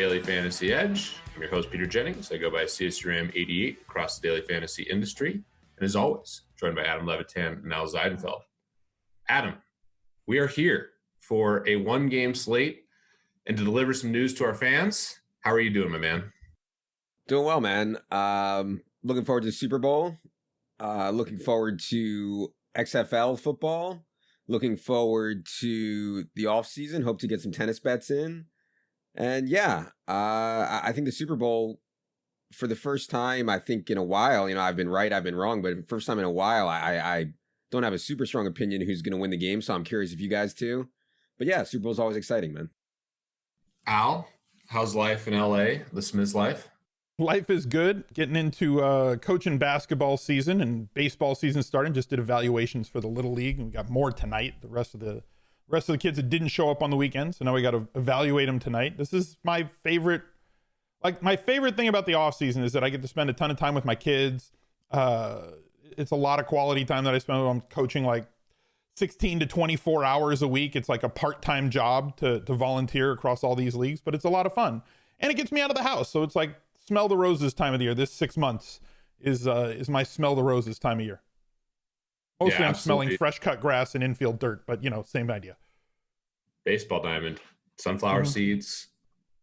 Daily Fantasy Edge. I'm your host, Peter Jennings. I go by CSURAM88 across the daily fantasy industry. And as always, joined by Adam Levitan and Al Zeidenfeld. Adam, we are here for a one-game slate and to deliver some news to our fans. How are you doing, my man? Doing well, man. Looking forward to the Super Bowl. Looking forward to XFL football. Looking forward to the off season. Hope to get some tennis bets in. And yeah, I think the Super Bowl, for the first time, I think in a while, I've been right, I've been wrong, but first time in a while, I don't have a super strong opinion who's going to win the game. So I'm curious if you guys do. But yeah, Super Bowl is always exciting, man. Al, how's life in LA? The Smiths life? Life is good. Getting into coaching basketball season and baseball season starting. Just did evaluations for the Little League, and we got more tonight. The rest of the kids that didn't show up on the weekend, so now we got to evaluate them tonight. This is my favorite. My favorite thing about the off season is that I get to spend a ton of time with my kids. It's a lot of quality time that I spend. I'm coaching like 16 to 24 hours a week. It's like a part-time job to volunteer across all these leagues, but it's a lot of fun, and it gets me out of the house. So it's like smell the roses time of the year. This 6 months is my smell the roses time of year. Mostly I'm smelling fresh cut grass and infield dirt, but same idea. Baseball diamond, sunflower seeds,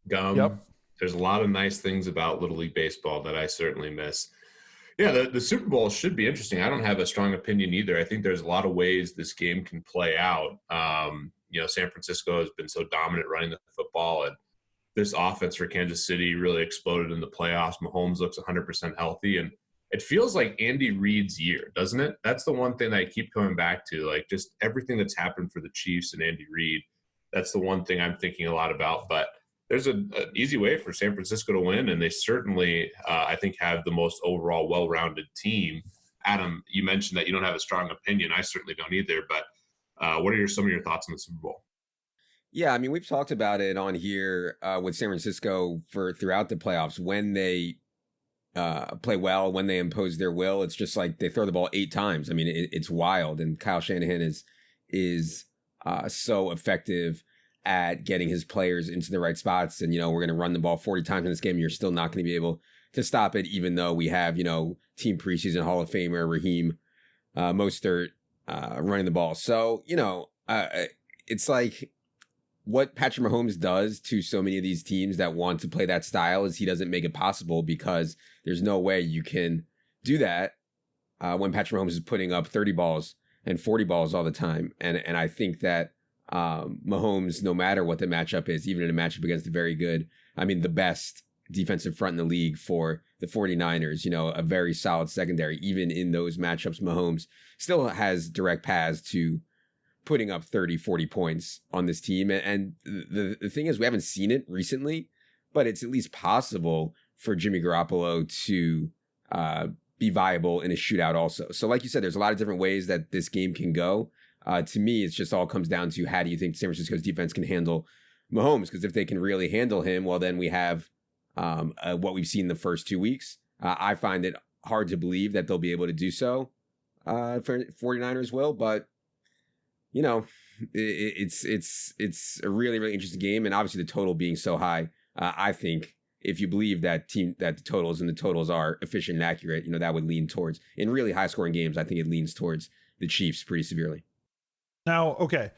gum. Yep. There's a lot of nice things about Little League Baseball that I certainly miss. Yeah, the Super Bowl should be interesting. I don't have a strong opinion either. I think there's a lot of ways this game can play out. San Francisco has been so dominant running the football, and this offense for Kansas City really exploded in the playoffs. Mahomes looks 100% healthy, and it feels like Andy Reid's year, doesn't it? That's the one thing that I keep coming back to, like just everything that's happened for the Chiefs and Andy Reid. That's the one thing I'm thinking a lot about. But there's an easy way for San Francisco to win, and they certainly, I think, have the most overall well-rounded team. Adam, you mentioned that you don't have a strong opinion. I certainly don't either. But what are some of your thoughts on the Super Bowl? Yeah, I mean, we've talked about it on here with San Francisco throughout the playoffs. When they play well, when they impose their will, it's just like they throw the ball 8 times. I mean, it's wild. And Kyle Shanahan is so effective at getting his players into the right spots. And, we're going to run the ball 40 times in this game. You're still not going to be able to stop it, even though we have, team preseason Hall of Famer Raheem Mostert running the ball. So, it's like what Patrick Mahomes does to so many of these teams that want to play that style is he doesn't make it possible, because there's no way you can do that when Patrick Mahomes is putting up 30 balls and 40 balls all the time. And I think that Mahomes, no matter what the matchup is, even in a matchup against the best defensive front in the league for the 49ers, a very solid secondary, even in those matchups, Mahomes still has direct paths to putting up 30, 40 points on this team. And the thing is, we haven't seen it recently, but it's at least possible for Jimmy Garoppolo to be viable in a shootout also. So like you said, there's a lot of different ways that this game can go. To me, it's just all comes down to how do you think San Francisco's defense can handle Mahomes? Because if they can really handle him, well, then we have what we've seen the first 2 weeks. I find it hard to believe that they'll be able to do so. 49ers will, but it's a really, really interesting game. And obviously the total being so high, I think if you believe that the totals are efficient and accurate, that would lean towards, in really high scoring games, I think it leans towards the Chiefs pretty severely. Now, okay.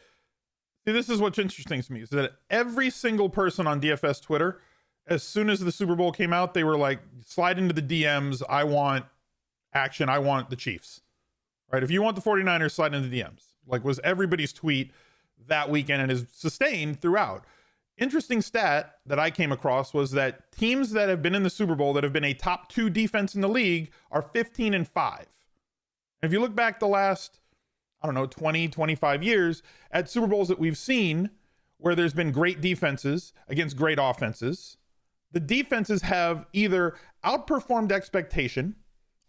See, this is what's interesting to me, is that every single person on DFS Twitter, as soon as the Super Bowl came out, they were like, slide into the DMs. I want action. I want the Chiefs. Right? If you want the 49ers, slide into the DMs. Like, was everybody's tweet that weekend, and is sustained throughout. Interesting stat that I came across was that teams that have been in the Super Bowl that have been a top 2 defense in the league are 15-5. And if you look back the last, 20, 25 years at Super Bowls that we've seen where there's been great defenses against great offenses, the defenses have either outperformed expectation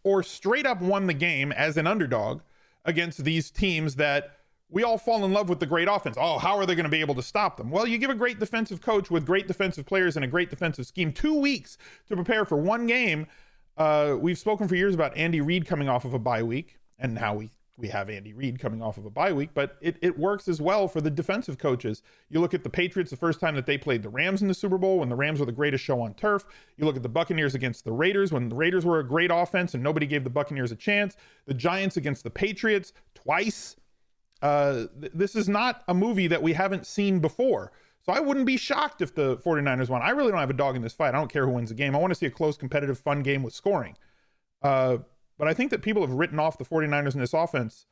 or straight up won the game as an underdog against these teams that we all fall in love with the great offense. Oh, how are they going to be able to stop them? Well, you give a great defensive coach with great defensive players and a great defensive scheme 2 weeks to prepare for one game. We've spoken for years about Andy Reid coming off of a bye week, and how we we have Andy Reid coming off of a bye week, but it works as well for the defensive coaches. You look at the Patriots the first time that they played the Rams in the Super Bowl, when the Rams were the greatest show on turf. You look at the Buccaneers against the Raiders, when the Raiders were a great offense and nobody gave the Buccaneers a chance. The Giants against the Patriots twice. This is not a movie that we haven't seen before. So I wouldn't be shocked if the 49ers won. I really don't have a dog in this fight. I don't care who wins the game. I want to see a close, competitive, fun game with scoring. But I think that people have written off the 49ers in this offense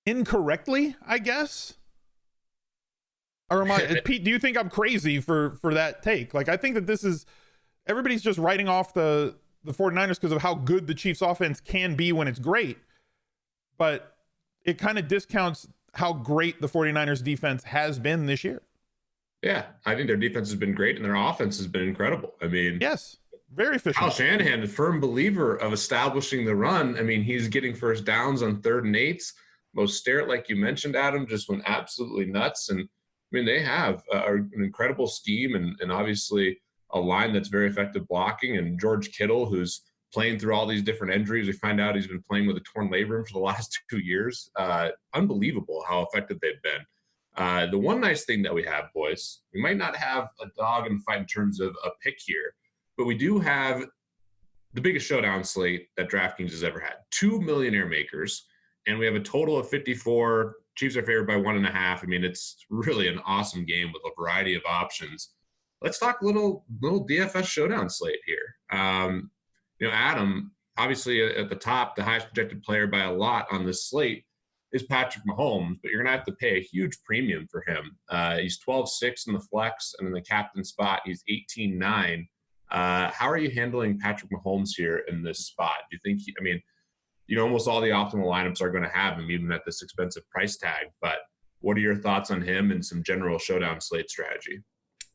incorrectly, I guess. Or am I, Pete, do you think I'm crazy for that take? Like, I think that this is, everybody's just writing off the 49ers because of how good the Chiefs offense can be when it's great. But it kind of discounts how great the 49ers defense has been this year. Yeah, I think their defense has been great and their offense has been incredible. I mean, yes. Very efficient. Kyle Shanahan, a firm believer of establishing the run. I mean, he's getting first downs on 3rd and 8s. Most Starrett, like you mentioned, Adam, just went absolutely nuts. And I mean, they have an incredible scheme and obviously a line that's very effective blocking. And George Kittle, who's playing through all these different injuries. We find out he's been playing with a torn labrum for the last 2 years. Unbelievable how effective they've been. The one nice thing that we have, boys, we might not have a dog in the fight in terms of a pick here, but we do have the biggest showdown slate that DraftKings has ever had. 2 millionaire makers, and we have a total of 54. Chiefs are favored by 1.5. I mean, it's really an awesome game with a variety of options. Let's talk little DFS showdown slate here. Adam, obviously at the top, the highest projected player by a lot on this slate is Patrick Mahomes, but you're going to have to pay a huge premium for him. He's 12-6 in the flex, and in the captain spot, he's 18-9. How are you handling Patrick Mahomes here in this spot? Do you think, almost all the optimal lineups are going to have him, even at this expensive price tag, but what are your thoughts on him and some general showdown slate strategy?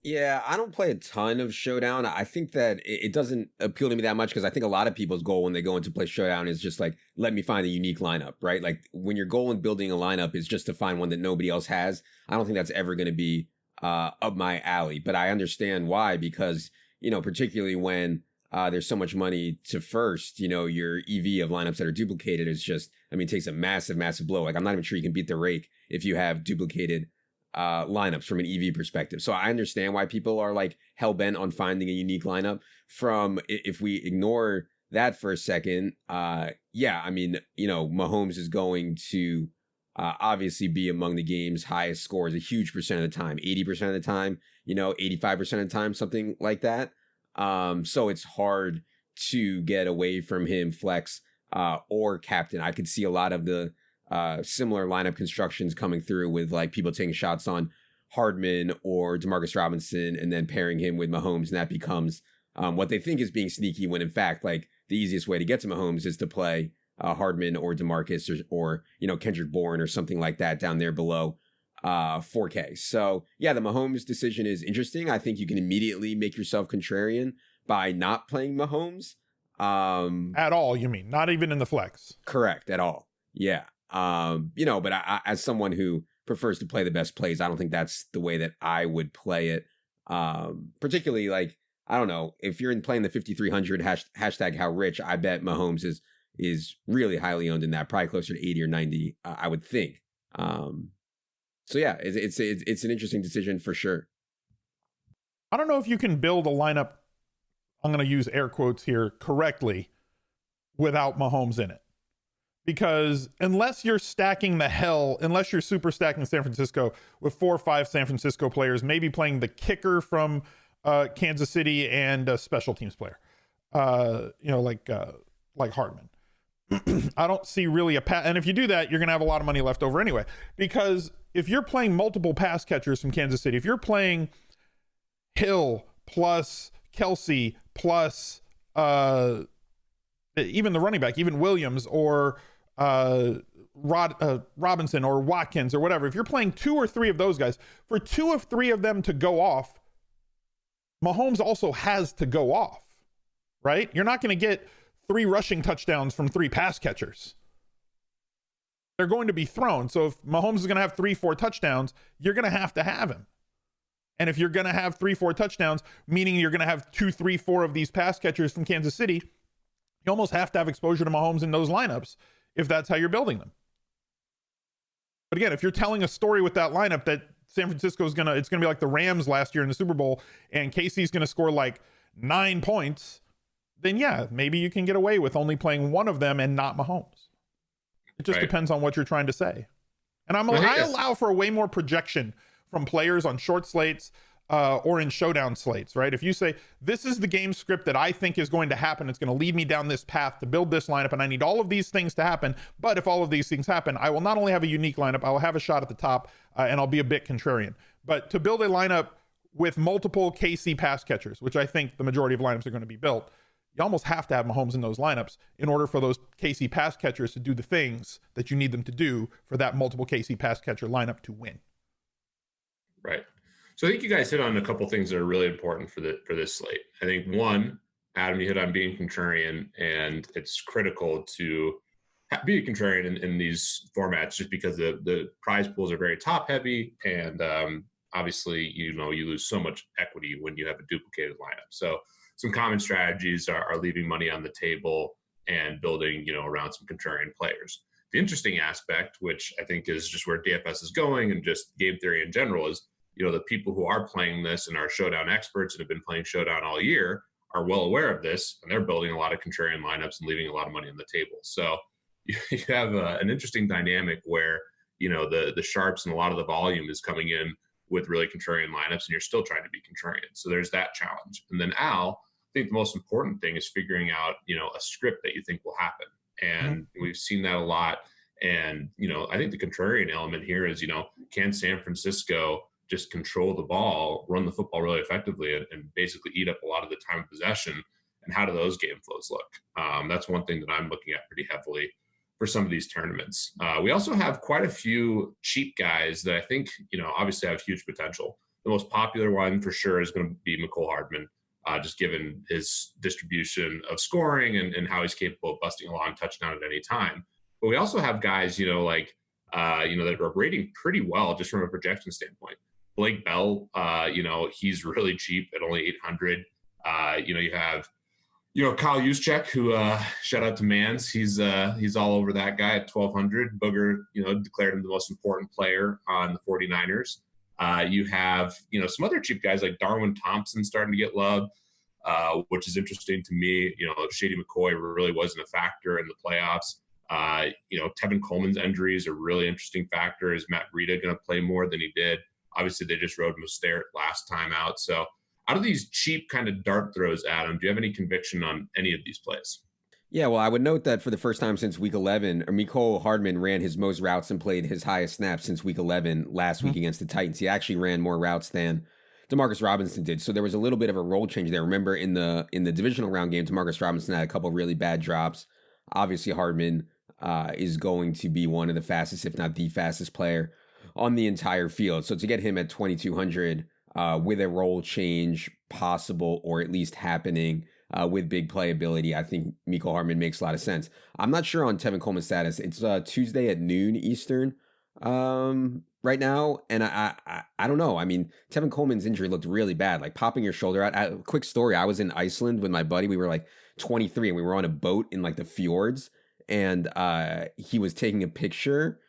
Yeah, I don't play a ton of Showdown. I think that it doesn't appeal to me that much because I think a lot of people's goal when they go into play Showdown is just like, let me find a unique lineup, right? Like when your goal in building a lineup is just to find one that nobody else has, I don't think that's ever going to be up my alley. But I understand why, because, particularly when there's so much money to first, your EV of lineups that are duplicated is just, takes a massive, massive blow. Like I'm not even sure you can beat the rake if you have duplicated lineups from an EV perspective. So I understand why people are like hell bent on finding a unique lineup. From if we ignore that for a second, Mahomes is going to obviously be among the game's highest scores a huge percent of the time, 80% of the time, 85% of the time, something like that. So it's hard to get away from him flex or captain. I could see a lot of the similar lineup constructions coming through with like people taking shots on Hardman or Demarcus Robinson and then pairing him with Mahomes. And that becomes what they think is being sneaky when in fact, like the easiest way to get to Mahomes is to play Hardman or Demarcus or Kendrick Bourne or something like that down there below 4K. So yeah, the Mahomes decision is interesting. I think you can immediately make yourself contrarian by not playing Mahomes. At all, you mean? Not even in the flex? Correct, at all. Yeah. But I, as someone who prefers to play the best plays, I don't think that's the way that I would play it. Particularly like, I don't know, if you're playing the 5,300 hashtag how rich, I bet Mahomes is really highly owned in that, probably closer to 80 or 90, I would think. So yeah, it's an interesting decision for sure. I don't know if you can build a lineup, I'm going to use air quotes here, correctly without Mahomes in it. Because unless you're super stacking San Francisco with 4 or 5 San Francisco players, maybe playing the kicker from Kansas City and a special teams player, like Hardman. I don't see really a pass. And if you do that, you're going to have a lot of money left over anyway. Because if you're playing multiple pass catchers from Kansas City, if you're playing Hill plus Kelsey plus even the running back, even Williams or Robinson or Watkins or whatever, if you're playing 2 or 3 of those guys, for 2 of 3 of them to go off, Mahomes also has to go off, right? You're not going to get 3 rushing touchdowns from 3 pass catchers. They're going to be thrown. So if Mahomes is going to have 3-4 touchdowns, you're going to have him. And if you're going to have 3-4 touchdowns, meaning you're going to have 2, 3, 4 of these pass catchers from Kansas City, you almost have to have exposure to Mahomes in those lineups if that's how you're building them. But again, if you're telling a story with that lineup that San Francisco's it's gonna be like the Rams last year in the Super Bowl, and KC's gonna score like 9 points, then yeah, maybe you can get away with only playing one of them and not Mahomes. It just depends on what you're trying to say. And I allow for way more projection from players on short slates or in showdown slates, right? If you say, this is the game script that I think is going to happen, it's going to lead me down this path to build this lineup, and I need all of these things to happen. But if all of these things happen, I will not only have a unique lineup, I will have a shot at the top, and I'll be a bit contrarian. But to build a lineup with multiple KC pass catchers, which I think the majority of lineups are going to be built, you almost have to have Mahomes in those lineups in order for those KC pass catchers to do the things that you need them to do for that multiple KC pass catcher lineup to win. Right. So I think you guys hit on a couple things that are really important for this slate. I think one, Adam, you hit on being contrarian, and it's critical to be a contrarian in these formats just because the prize pools are very top heavy, and obviously, you lose so much equity when you have a duplicated lineup. So some common strategies are leaving money on the table and building, around some contrarian players. The interesting aspect, which I think is just where DFS is going and just game theory in general, is, the people who are playing this and are showdown experts and have been playing showdown all year are well aware of this, and they're building a lot of contrarian lineups and leaving a lot of money on the table. So you have an interesting dynamic where, the sharps and a lot of the volume is coming in with really contrarian lineups, and you're still trying to be contrarian. So there's that challenge. And then Al, I think the most important thing is figuring out, a script that you think will happen. And we've seen that a lot. And, I think the contrarian element here is, can San Francisco just control the ball, run the football really effectively, and basically eat up a lot of the time of possession? And how do those game flows look? That's one thing that I'm looking at pretty heavily for some of these tournaments. We also have quite a few cheap guys that I think, obviously have huge potential. The most popular one for sure is going to be Mecole Hardman, just given his distribution of scoring and how he's capable of busting a long touchdown at any time. But we also have guys, that are rating pretty well just from a projection standpoint. Blake Bell, he's really cheap at only 800. You have, Kyle Juszczyk, who shout out to Mans. He's all over that guy at 1,200. Booger, declared him the most important player on the 49ers. You have, some other cheap guys like Darwin Thompson starting to get love, which is interesting to me. Shady McCoy really wasn't a factor in the playoffs. Tevin Coleman's injury is a really interesting factor. Is Matt Breida going to play more than he did? Obviously, they just rode Mostert last time out. So out of these cheap kind of dart throws, Adam, do you have any conviction on any of these plays? Yeah, well, I would note that for the first time since week 11, Mecole Hardman ran his most routes and played his highest snaps since week 11 last week against the Titans. He actually ran more routes than Demarcus Robinson did. So there was a little bit of a role change there. Remember in the divisional round game, Demarcus Robinson had a couple really bad drops. Obviously, Hardman is going to be one of the fastest, if not the fastest player on the entire field. So to get him at 2,200 with a role change possible or at least happening with big playability, I think Mecole Hardman makes a lot of sense. I'm not sure on Tevin Coleman's status. It's Tuesday at noon Eastern right now, and I don't know. I mean, Tevin Coleman's injury looked really bad, like popping your shoulder out. Quick story, I was in Iceland with my buddy. We were like 23 and we were on a boat in like the fjords, and he was taking a picture.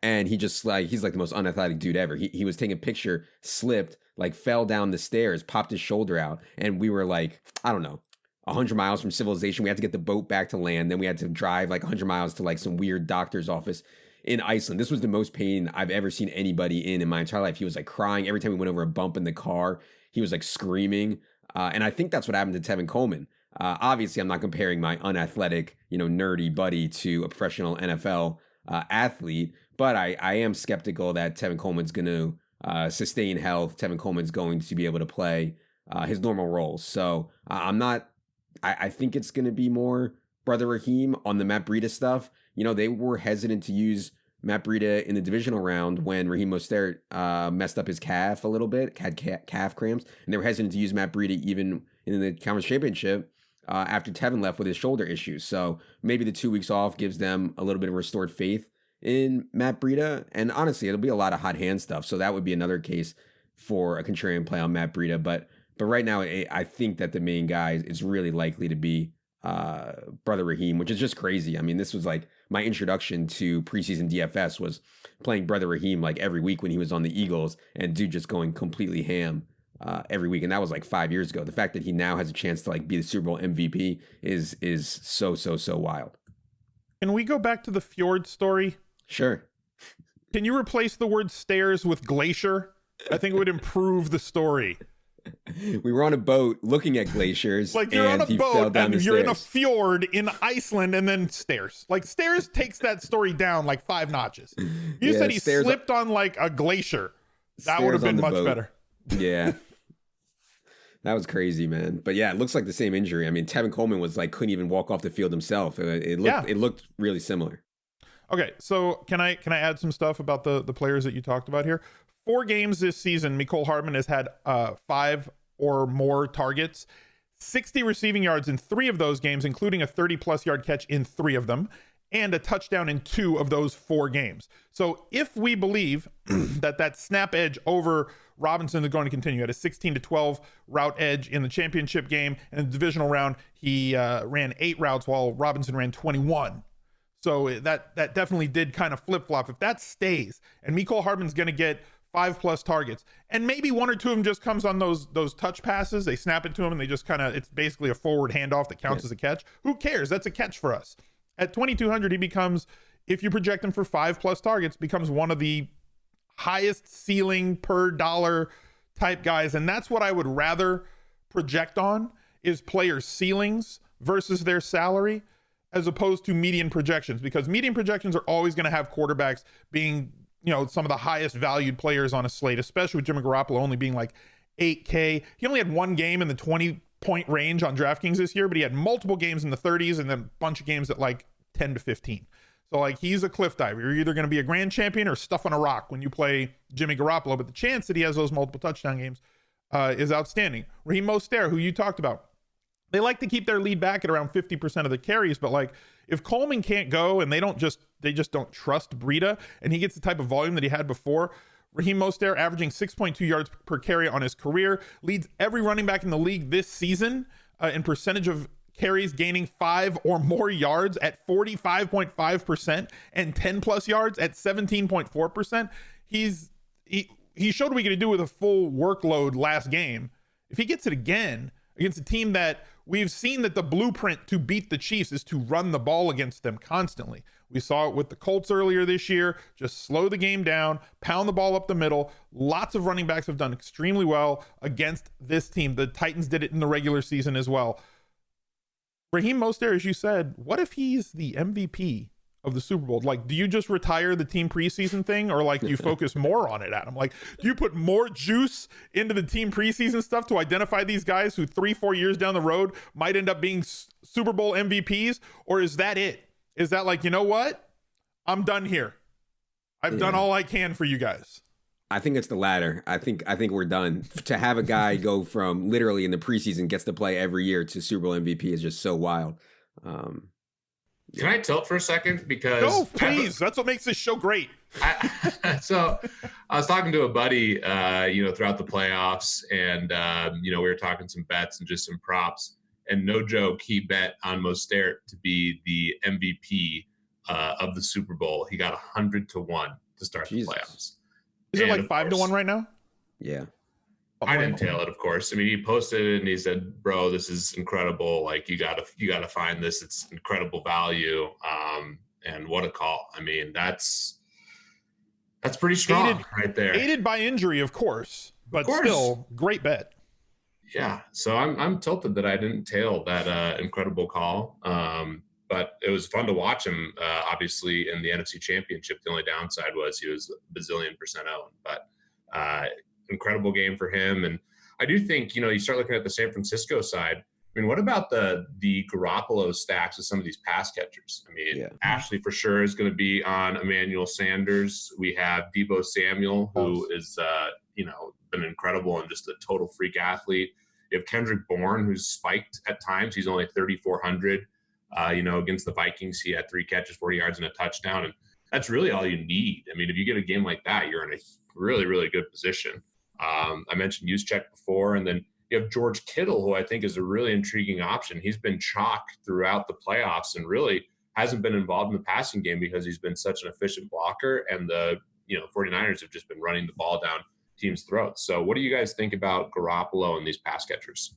And he just he's like the most unathletic dude ever. He was taking a picture, slipped, like fell down the stairs, popped his shoulder out. And we were like, I don't know, 100 miles from civilization. We had to get the boat back to land. Then we had to drive like 100 miles to like some weird doctor's office in Iceland. This was the most pain I've ever seen anybody in my entire life. He was like crying every time we went over a bump in the car. He was like screaming. And I think that's what happened to Tevin Coleman. Obviously, I'm not comparing my unathletic, nerdy buddy to a professional NFL athlete. But I am skeptical that Tevin Coleman's going to sustain health. Tevin Coleman's going to be able to play his normal roles. So I think it's going to be more Brother Raheem on the Matt Breida stuff. They were hesitant to use Matt Breida in the divisional round when Raheem Mostert messed up his calf a little bit, had calf cramps. And they were hesitant to use Matt Breida even in the conference championship after Tevin left with his shoulder issues. So maybe the 2 weeks off gives them a little bit of restored faith in Matt Breida, and honestly, it'll be a lot of hot hand stuff. So that would be another case for a contrarian play on Matt Breida. But right now, I think that the main guy is really likely to be Brother Raheem, which is just crazy. I mean, this was like my introduction to preseason DFS was playing Brother Raheem like every week when he was on the Eagles, and dude just going completely ham every week. And that was like 5 years ago. The fact that he now has a chance to like be the Super Bowl MVP is so wild. Can we go back to the Fjord story? Sure. Can you replace the word stairs with glacier? I think it would improve the story. We were on a boat looking at glaciers. Like you're on a boat and you're in a fjord in Iceland, and then stairs. Like stairs takes that story down like 5 notches. You said he slipped on like a glacier. That would have been much better. Yeah. That was crazy, man. But yeah, it looks like the same injury. I mean, Tevin Coleman was like, couldn't even walk off the field himself. It looked really similar. Okay, so can I add some stuff about the players that you talked about here? 4 games this season, Mecole Hardman has had 5 or more targets, 60 receiving yards in 3 of those games, including a 30-plus yard catch in 3 of them, and a touchdown in 2 of those 4 games. So if we believe that snap edge over Robinson is going to continue at a 16-12 route edge in the championship game, and in the divisional round, he ran 8 routes while Robinson ran 21. So that definitely did kind of flip-flop. If that stays, and Mecole Hardman's going to get 5+ targets, and maybe 1 or 2 of them just comes on those touch passes. They snap it to him, and they just kind of, it's basically a forward handoff that counts as a catch. Who cares? That's a catch for us. At 2,200, he becomes, if you project him for 5+ targets, becomes one of the highest ceiling per dollar type guys. And that's what I would rather project on, is players' ceilings versus their salary, as opposed to median projections, because median projections are always going to have quarterbacks being, some of the highest valued players on a slate, especially with Jimmy Garoppolo only being like 8K. He only had 1 game in the 20-point range on DraftKings this year, but he had multiple games in the 30s and then a bunch of games at like 10 to 15. So like, he's a cliff diver. You're either going to be a grand champion or stuff on a rock when you play Jimmy Garoppolo, but the chance that he has those multiple touchdown games is outstanding. Raheem Mostert, who you talked about, they like to keep their lead back at around 50% of the carries, but like, if Coleman can't go and they just don't trust Breida, and he gets the type of volume that he had before, Raheem Mostert averaging 6.2 yards per carry on his career, leads every running back in the league this season in percentage of carries gaining 5 or more yards at 45.5% and 10+ yards at 17.4%. He showed what he could do with a full workload last game. If he gets it again against a team that we've seen that the blueprint to beat the Chiefs is to run the ball against them constantly. We saw it with the Colts earlier this year. Just slow the game down, pound the ball up the middle. Lots of running backs have done extremely well against this team. The Titans did it in the regular season as well. Raheem Mostert, as you said, what if he's the MVP of the Super Bowl? Like, do you just retire the team preseason thing, or like, do you focus more on it, Adam? Like, do you put more juice into the team preseason stuff to identify these guys who 3-4 years down the road might end up being Super Bowl MVPs? Or is that it? Is that like, you know what? I'm done here. I've done all I can for you guys. I think it's the latter. I think we're done. To have a guy go from literally in the preseason gets to play every year to Super Bowl MVP is just so wild. Can I tilt for a second? Because no, please. That's what makes this show great. So I was talking to a buddy, throughout the playoffs, and we were talking some bets and just some props. And no joke, he bet on Mostert to be the MVP of the Super Bowl. He got 100 to 1 to start the playoffs. Is it like 5 to 1 right now? Yeah. I didn't tail it, of course. I mean, he posted it and he said, "Bro, this is incredible. Like, you gotta find this. It's incredible value." And what a call! I mean, that's pretty strong right there. Aided by injury, of course, but still great bet. Yeah. So I'm tilted that I didn't tail that incredible call. But it was fun to watch him. Obviously, in the NFC Championship, the only downside was he was a bazillion percent owned, but. Incredible game for him. And I do think, you start looking at the San Francisco side. I mean, what about the Garoppolo stacks of some of these pass catchers? I mean, Ashley for sure is going to be on Emmanuel Sanders. We have Deebo Samuel, who is, been incredible and just a total freak athlete. You have Kendrick Bourne, who's spiked at times. He's only 3,400. Against the Vikings, he had 3 catches, 40 yards, and a touchdown. And that's really all you need. I mean, if you get a game like that, you're in a really, really good position. I mentioned Juszczyk before, and then you have George Kittle, who I think is a really intriguing option. He's been chalk throughout the playoffs and really hasn't been involved in the passing game because he's been such an efficient blocker, and the 49ers have just been running the ball down teams' throats. So what do you guys think about Garoppolo and these pass catchers?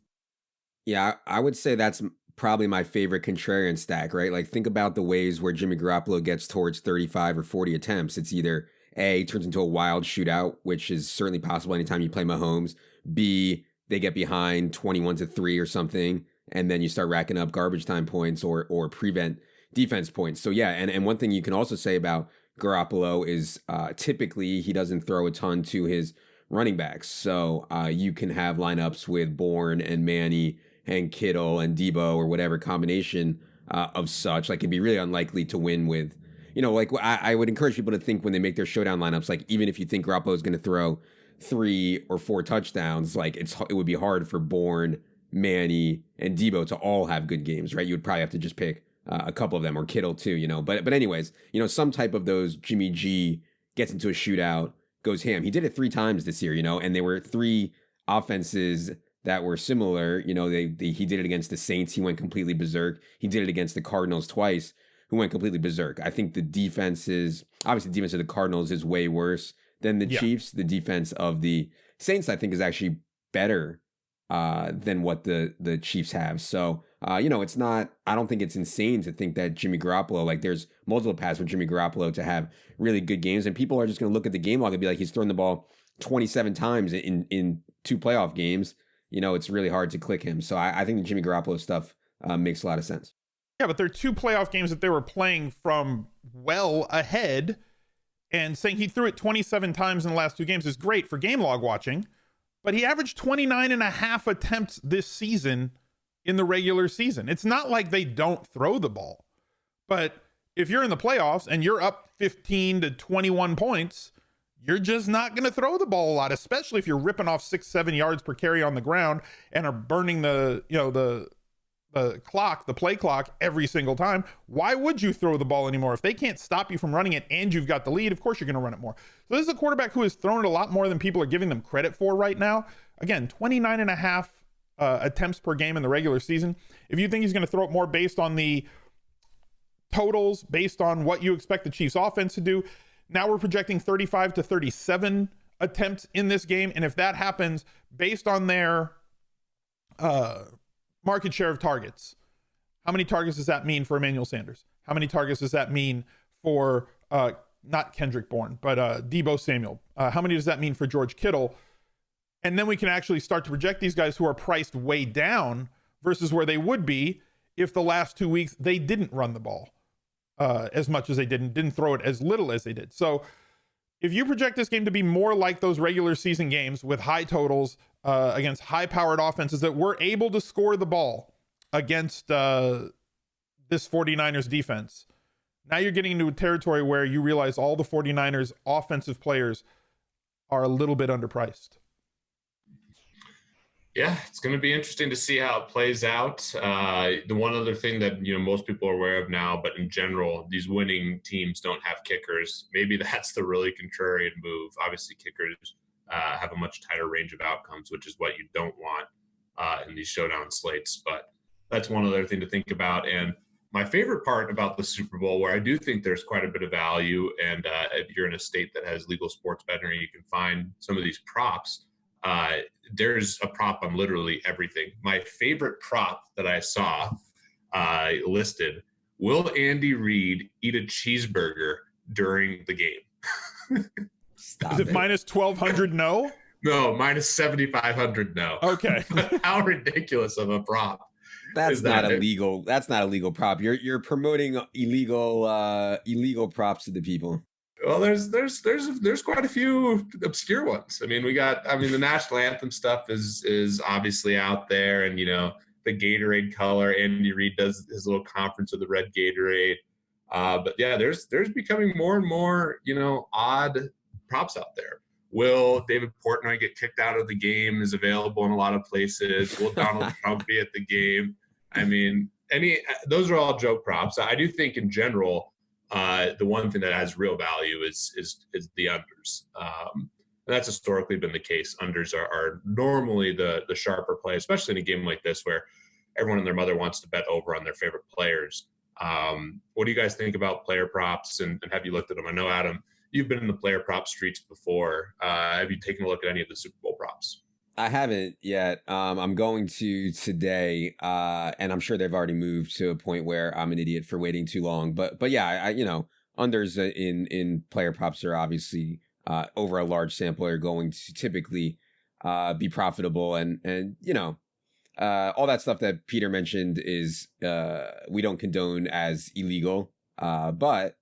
Yeah, I would say that's probably my favorite contrarian stack, right? Like, think about the ways where Jimmy Garoppolo gets towards 35 or 40 attempts. It's either A, turns into a wild shootout, which is certainly possible anytime you play Mahomes. B, they get behind 21-3 or something, and then you start racking up garbage time points or prevent defense points. So yeah, and one thing you can also say about Garoppolo is typically he doesn't throw a ton to his running backs. So you can have lineups with Bourne and Manny and Kittle and Debo or whatever combination of such. Like, it'd be really unlikely to win with, like I would encourage people to think when they make their showdown lineups, like, even if you think Garoppolo is going to throw 3 or 4 touchdowns, like it would be hard for Bourne, Manny, and Debo to all have good games, right? You would probably have to just pick a couple of them, or Kittle too, But anyways, some type of those Jimmy G gets into a shootout, goes ham. He did it 3 times this year, and they were 3 offenses that were similar. He did it against the Saints. He went completely berserk. He did it against the Cardinals twice, who went completely berserk. I think the defense of the Cardinals is way worse than the Chiefs. The defense of the Saints, I think, is actually better than what the Chiefs have. So, it's not, I don't think it's insane to think that Jimmy Garoppolo, like, there's multiple paths for Jimmy Garoppolo to have really good games, and people are just going to look at the game log and be like, he's thrown the ball 27 times in 2 playoff games. It's really hard to click him. So I think the Jimmy Garoppolo stuff makes a lot of sense. Yeah, but there are 2 playoff games that they were playing from well ahead, and saying he threw it 27 times in the last 2 games is great for game log watching, but he averaged 29.5 attempts this season in the regular season. It's not like they don't throw the ball, but if you're in the playoffs and you're up 15 to 21 points, you're just not going to throw the ball a lot, especially if you're ripping off 6-7 yards per carry on the ground and are burning the play clock every single time. Why would you throw the ball anymore? If they can't stop you from running it and you've got the lead, of course you're going to run it more. So this is a quarterback who has thrown it a lot more than people are giving them credit for right now. Again, 29.5 attempts per game in the regular season. If you think he's going to throw it more based on the totals, based on what you expect the Chiefs offense to do, now we're projecting 35 to 37 attempts in this game. And if that happens based on their market share of targets, how many targets does that mean for Emmanuel Sanders? How many targets does that mean for not Kendrick Bourne, but Debo Samuel? How many does that mean for George Kittle? And then we can actually start to project these guys who are priced way down versus where they would be if the last 2 weeks they didn't run the ball as much as they didn't throw it as little as they did. So if you project this game to be more like those regular season games with high totals against high-powered offenses that were able to score the ball against this 49ers defense, now you're getting into a territory where you realize all the 49ers offensive players are a little bit underpriced. Yeah, it's going to be interesting to see how it plays out. The one other thing that most people are aware of now, but in general, these winning teams don't have kickers. Maybe that's the really contrarian move. Obviously, kickers have a much tighter range of outcomes, which is what you don't want in these showdown slates. But that's one other thing to think about. And my favorite part about the Super Bowl, where I do think there's quite a bit of value, and if you're in a state that has legal sports betting, you can find some of these props. There's a prop on literally everything. My favorite prop that I saw listed: will Andy Reid eat a cheeseburger during the game? Is it minus 1,200 no? No, minus 7,500 no. Okay. How ridiculous of a prop. That's not illegal. That's not a legal prop. You're promoting illegal props to the people. Well, there's quite a few obscure ones. I mean, the national anthem stuff is obviously out there, and the Gatorade color. Andy Reid does his little conference of the red Gatorade. But yeah, there's becoming more and more odd props out there. Will David Portnoy get kicked out of the game is available in a lot of places. Will Donald Trump be at the game? I mean, those are all joke props. I do think in general, the one thing that has real value is the unders. And that's historically been the case. Unders are normally the sharper play, especially in a game like this where everyone and their mother wants to bet over on their favorite players. What do you guys think about player props, and have you looked at them? I know, Adam, you've been in the player prop streets before. Have you taken a look at any of the Super Bowl props? I haven't yet. I'm going to today, and I'm sure they've already moved to a point where I'm an idiot for waiting too long. But yeah, I unders in player props are obviously over a large sample are going to typically be profitable, and all that stuff that Peter mentioned is we don't condone as illegal, but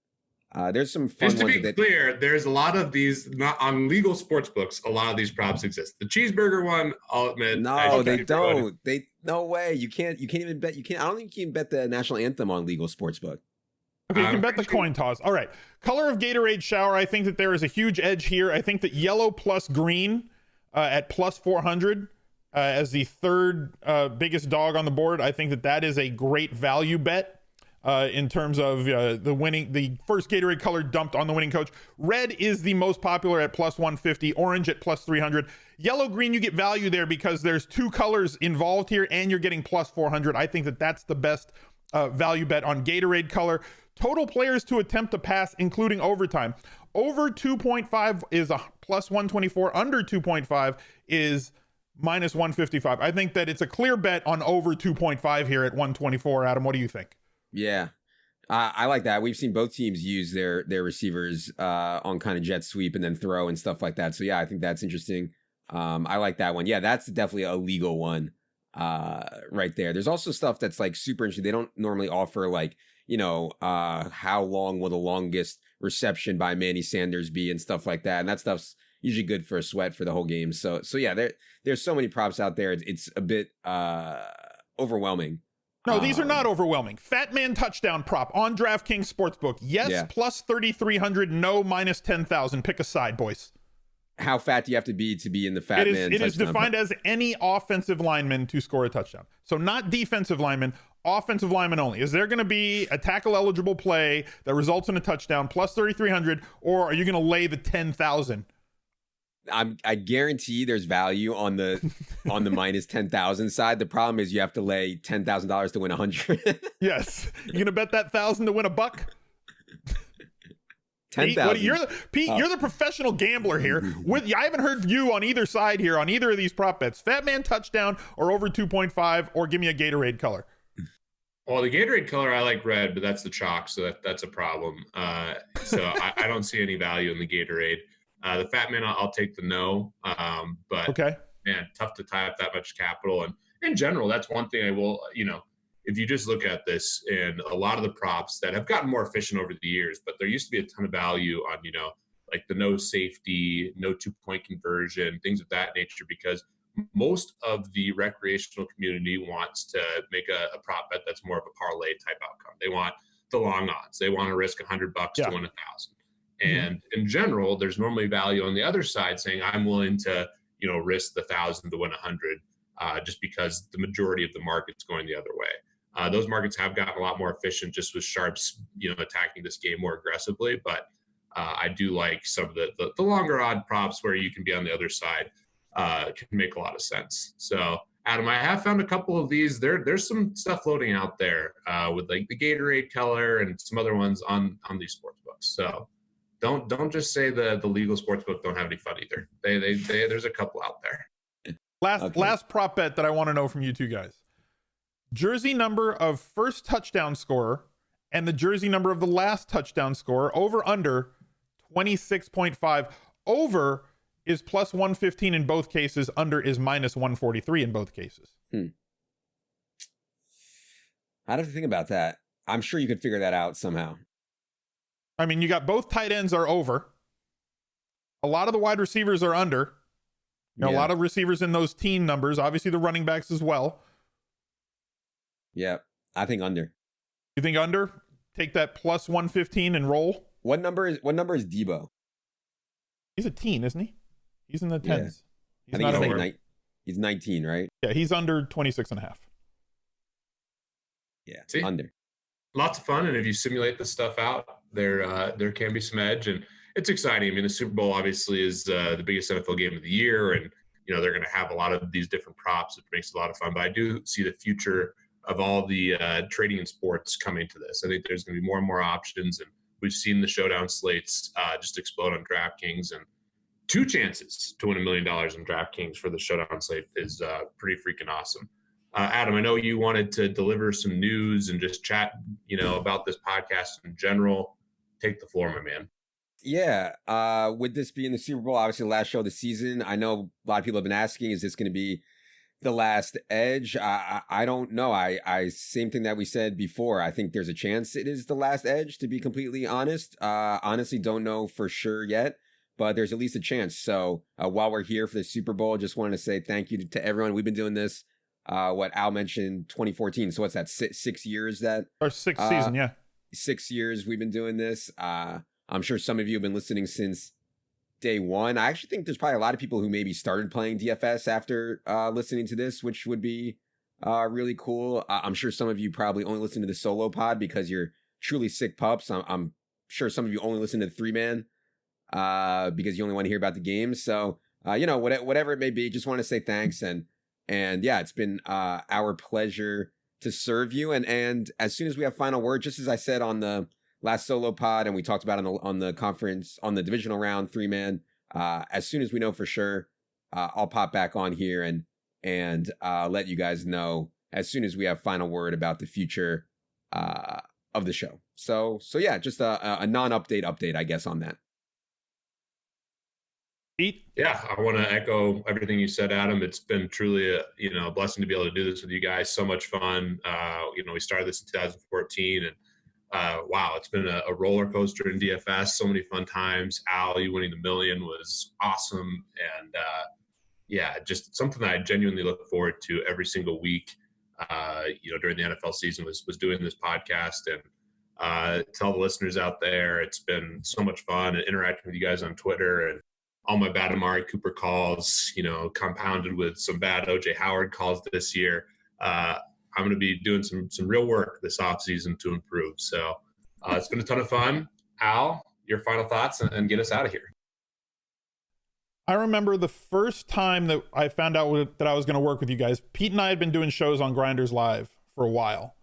there's some fun Just to ones be clear, there's a lot of these not on legal sports books. A lot of these props exist. The cheeseburger one, I'll admit, no, they don't. No way. You can't even bet. I don't think you can bet the national anthem on legal sportsbook. Okay, you can bet the coin toss. All right. Color of Gatorade shower. I think that there is a huge edge here. I think that yellow plus green at plus 400 as the third biggest dog on the board. I think that is a great value bet. In terms of the first Gatorade color dumped on the winning coach. Red is the most popular at plus 150, orange at plus 300. Yellow, green, you get value there because there's two colors involved here and you're getting plus 400. I think that that's the best value bet on Gatorade color. Total players to attempt to pass, including overtime. Over 2.5 is a plus 124. Under 2.5 is minus 155. I think that it's a clear bet on over 2.5 here at 124. Adam, what do you think? Yeah, I like that. We've seen both teams use their receivers on kind of jet sweep and then throw and stuff like that. So yeah, I think that's interesting. I like that one. Yeah, that's definitely a legal one right there. There's also stuff that's like super interesting. They don't normally offer like, how long will the longest reception by Manny Sanders be and stuff like that. And that stuff's usually good for a sweat for the whole game. So yeah, there's so many props out there. It's a bit overwhelming. No, these are not overwhelming. Fat Man touchdown prop on DraftKings Sportsbook. Yes, yeah. Plus 3,300. No, minus 10,000. Pick a side, boys. How fat do you have to be in the Fat Man touchdown? It is defined as any offensive lineman to score a touchdown. So not defensive lineman, offensive lineman only. Is there going to be a tackle-eligible play that results in a touchdown plus 3,300, or are you going to lay the 10,000? I guarantee there's value on the minus 10,000 side. The problem is you have to lay $10,000 to win 100. Yes, you gonna bet that 1,000 to win a buck? 10,000. Pete, you're the professional gambler here. I haven't heard you on either side here on either of these prop bets. Fat Man touchdown or over 2.5, or give me a Gatorade color. Well, the Gatorade color, I like red, but that's the chalk, so that's a problem. So I don't see any value in the Gatorade. The Fat Man, I'll take the no. But okay, man, tough to tie up that much capital. And in general, that's one thing I will, if you just look at this in a lot of the props that have gotten more efficient over the years, but there used to be a ton of value on, like the no safety, no 2-point conversion, things of that nature, because most of the recreational community wants to make a prop bet that's more of a parlay type outcome. They want the long odds. They want to risk $100 to win 1,000. And in general, there's normally value on the other side saying I'm willing to, risk the 1,000 to win 100, just because the majority of the market's going the other way. Those markets have gotten a lot more efficient just with sharps, attacking this game more aggressively. But I do like some of the longer odd props where you can be on the other side. Can make a lot of sense. So, Adam, I have found a couple of these. There's some stuff floating out there with like the Gatorade color and some other ones on these sports books. So don't just say the legal sports book don't have any fun either. They there's a couple out there. Last prop bet that I want to know from you two guys. Jersey number of first touchdown scorer and the jersey number of the last touchdown scorer, over under 26.5. Over is plus 115 in both cases. Under is minus 143 in both cases. I'd have to think about that. I'm sure you could figure that out somehow. I mean, you got both tight ends are over. A lot of the wide receivers are under. A lot of receivers in those teen numbers. Obviously, the running backs as well. Yeah, I think under. You think under? Take that plus 115 and roll. What number is Debo? He's a teen, isn't he? He's in the 10s. I think he's 19, right? Yeah, he's under 26 and a half. Yeah, see? Under. Lots of fun, and if you simulate this stuff out, there can be some edge, and it's exciting. I mean, the Super Bowl obviously is the biggest NFL game of the year, and they're going to have a lot of these different props, which makes it a lot of fun. But I do see the future of all the trading in sports coming to this. I think there's going to be more and more options, and we've seen the showdown slates just explode on DraftKings, and 2 chances to win $1 million in DraftKings for the showdown slate is pretty freaking awesome. Adam, I know you wanted to deliver some news and just chat, about this podcast in general. Take the floor, my man. Yeah. With this being the Super Bowl, obviously the last show of the season, I know a lot of people have been asking, is this going to be the last Edge? I don't know. I same thing that we said before. I think there's a chance it is the last Edge, to be completely honest. Honestly, don't know for sure yet, but there's at least a chance. So while we're here for the Super Bowl, just wanted to say thank you to everyone. We've been doing this, what Al mentioned, 2014. So what's that, 6 years that? Our 6th season, yeah. 6 years we've been doing this. I'm sure some of you have been listening since day one. I actually think there's probably a lot of people who maybe started playing DFS after listening to this, which would be really cool. I'm sure some of you probably only listen to the solo pod because you're truly sick pups. I'm sure some of you only listen to the 3-man because you only want to hear about the game. So, whatever it may be, just want to say thanks. And yeah, it's been our pleasure to serve you. And as soon as we have final word, just as I said on the last solo pod, and we talked about on the conference, on the divisional round 3-man, as soon as we know for sure, I'll pop back on here and let you guys know as soon as we have final word about the future of the show. So yeah, just a non-update, I guess, on that. Pete? Yeah, I want to echo everything you said, Adam. It's been truly a blessing to be able to do this with you guys. So much fun. We started this in 2014, and wow, it's been a roller coaster in DFS. So many fun times. Al, you winning the $1 million was awesome, and just something that I genuinely look forward to every single week. During the NFL season was doing this podcast, and to all the listeners out there, it's been so much fun and interacting with you guys on Twitter, and all my bad Amari Cooper calls, compounded with some bad OJ Howard calls this year. I'm going to be doing some real work this offseason to improve. So it's been a ton of fun. Al, your final thoughts and get us out of here. I remember the first time that I found out that I was going to work with you guys. Pete and I had been doing shows on Grinders Live for a while.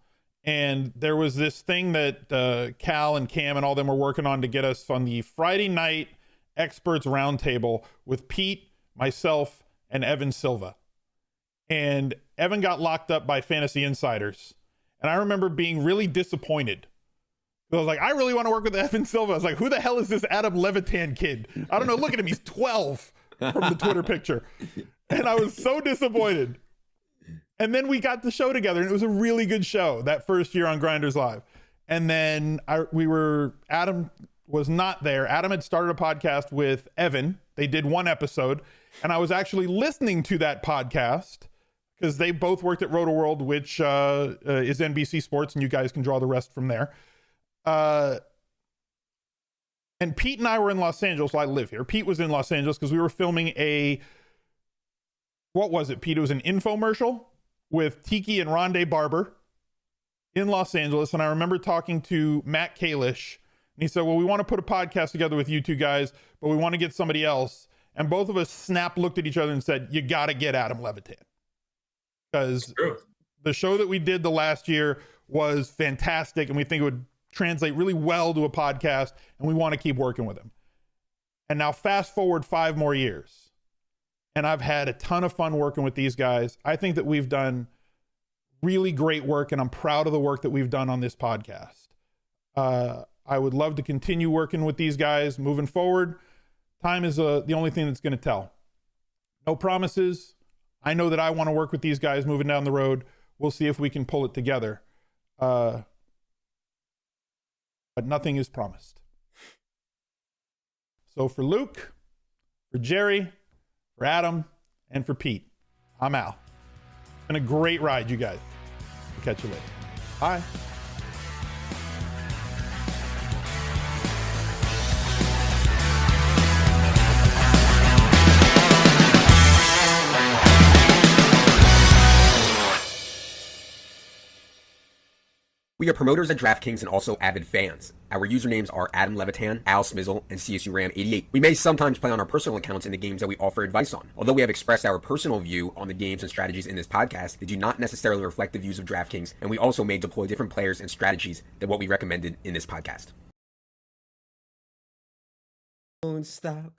And there was this thing that Cal and Cam and all them were working on to get us on the Friday night experts roundtable with Pete, myself, and Evan Silva. And Evan got locked up by Fantasy Insiders. And I remember being really disappointed. I was like, I really want to work with Evan Silva. I was like, who the hell is this Adam Levitan kid? I don't know. Look at him. He's 12 from the Twitter picture. And I was so disappointed. And then we got the show together, and it was a really good show that first year on Grinders Live. And then Adam was not there. Adam had started a podcast with Evan. They did one episode, and I was actually listening to that podcast because they both worked at Roto-World, which is NBC Sports, and you guys can draw the rest from there. And Pete and I were in Los Angeles. Well, I live here. Pete was in Los Angeles because we were filming what was it, Pete? It was an infomercial with Tiki and Rondé Barber in Los Angeles. And I remember talking to Matt Kalish, and he said, well, we want to put a podcast together with you two guys, but we want to get somebody else. And both of us looked at each other and said, you got to get Adam Levitan. Because the show that we did the last year was fantastic, and we think it would translate really well to a podcast, and we want to keep working with him. And now fast forward 5 more years, and I've had a ton of fun working with these guys. I think that we've done really great work, and I'm proud of the work that we've done on this podcast. I would love to continue working with these guys moving forward. Time is the only thing that's going to tell. No promises. I know that I want to work with these guys moving down the road. We'll see if we can pull it together. But nothing is promised. So for Luke, for Jerry, for Adam, and for Pete, I'm Al. It's been a great ride, you guys. We'll catch you later. Bye. We are promoters at DraftKings and also avid fans. Our usernames are Adam Levitan, Al Smizzle, and CSU Ram 88. We may sometimes play on our personal accounts in the games that we offer advice on. Although we have expressed our personal view on the games and strategies in this podcast, they do not necessarily reflect the views of DraftKings, and we also may deploy different players and strategies than what we recommended in this podcast. Don't stop.